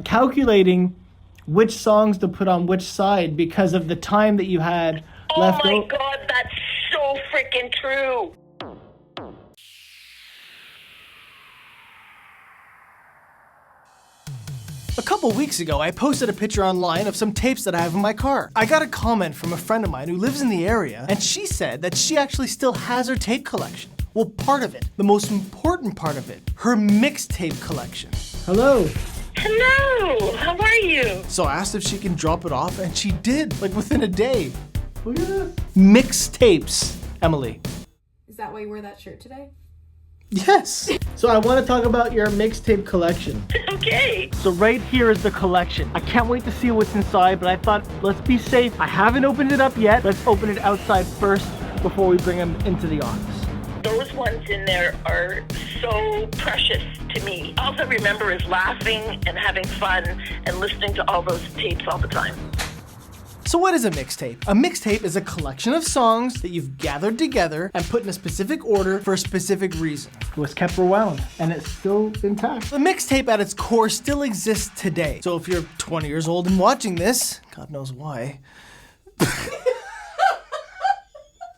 calculating which songs to put on which side because of the time that you had left over. Oh my God, that's so freaking true. A couple weeks ago, I posted a picture online of some tapes that I have in my car. I got a comment from a friend of mine who lives in the area, and she said that she actually still has her tape collection. Well, part of it, the most important part of it, her mixtape collection. Hello. Hello, how are you? So I asked if she can drop it off, and she did, like within a day. Look at this. Mixtapes, Emily. Is that why you wear that shirt today? Yes. So I want to talk about your mixtape collection. Okay. So right here is the collection. I can't wait to see what's inside, but I thought, let's be safe. I haven't opened it up yet. Let's open it outside first before we bring them into the office. Those ones in there are so precious to me. All I remember is laughing and having fun and listening to all those tapes all the time. So what is a mixtape? A mixtape is a collection of songs that you've gathered together and put in a specific order for a specific reason. It was kept rewound and it's still intact. The mixtape at its core still exists today. So if you're 20 years old and watching this, God knows why,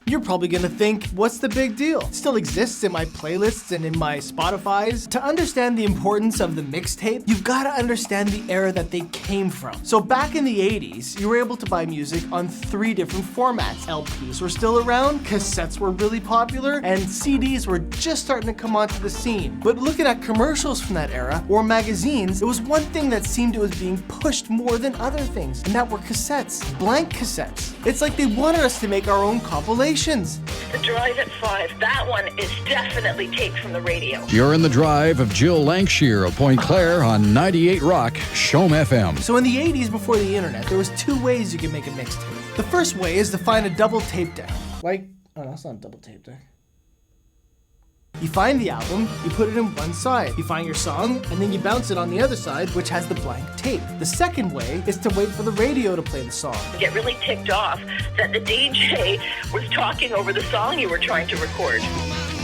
you're probably gonna think, what's the big deal? It still exists in my playlists and in my Spotifys. To understand the importance of the mixtape, you've gotta understand the era that they came from. So back in the 80s, you were able to buy music on 3 different formats. LPs were still around, cassettes were really popular, and CDs were just starting to come onto the scene. But looking at commercials from that era, or magazines, it was one thing that seemed it was being pushed more than other things, and that were cassettes, blank cassettes. It's like they wanted us to make our own compilations. The Drive at 5, that one is definitely taped from the radio. You're in the drive of Jill Lankshire of Point Claire on 98 Rock, Shome FM. So in the 80s, before the internet, there was 2 ways you could make a mixtape. The first way is to find a double tape deck. Like, oh no, it's not a double tape deck. You find the album, you put it in one side. You find your song, and then you bounce it on the other side, which has the blank tape. The second way is to wait for the radio to play the song. You get really ticked off that the DJ was talking over the song you were trying to record.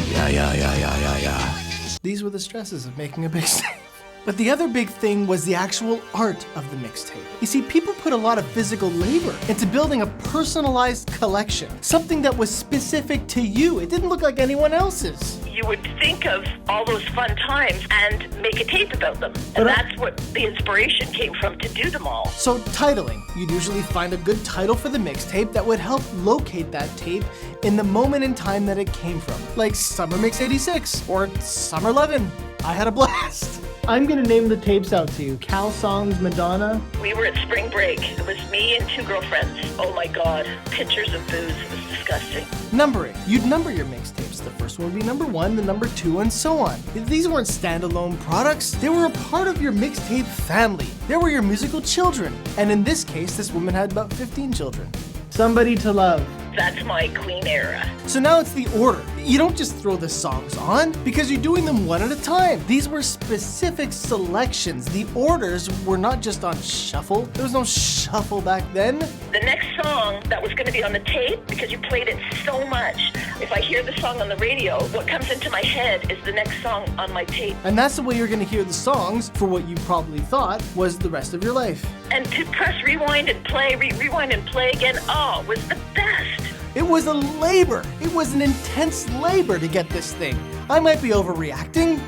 Yeah. These were the stresses of making a mixtape. But the other big thing was the actual art of the mixtape. You see, people put a lot of physical labor into building a personalized collection, something that was specific to you. It didn't look like anyone else's. You would think of all those fun times and make a tape about them. And that's what the inspiration came from, to do them all. So titling. You'd usually find a good title for the mixtape that would help locate that tape in the moment in time that it came from. Like Summer Mix 86 or Summer 11. I had a blast. I'm gonna name the tapes out to you. Cal Songs, Madonna. We were at spring break. It was me and 2 girlfriends. Oh my God, pictures of booze. It was disgusting. Numbering. You'd number your mixtapes. The first one would be number 1, the number 2, and so on. These weren't standalone products. They were a part of your mixtape family. They were your musical children. And in this case, this woman had about 15 children. Somebody to love. That's my Queen era. So now it's the order. You don't just throw the songs on because you're doing them one at a time. These were specific selections. The orders were not just on shuffle. There was no shuffle back then. The next song that was going to be on the tape, because you played it so much, if I hear the song on the radio, what comes into my head is the next song on my tape. And that's the way you're going to hear the songs for what you probably thought was the rest of your life. And to press rewind and play, rewind and play again, oh, it was the best. It was a labor. It was an intense labor to get this thing. I might be overreacting.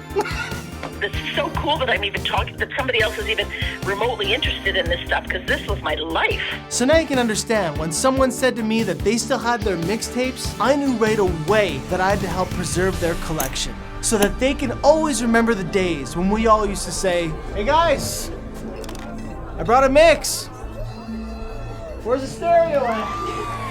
It's so cool that I'm even talking, that somebody else is even remotely interested in this stuff, because this was my life. So now you can understand, when someone said to me that they still had their mixtapes, I knew right away that I had to help preserve their collection, so that they can always remember the days when we all used to say, hey guys, I brought a mix. Where's the stereo at?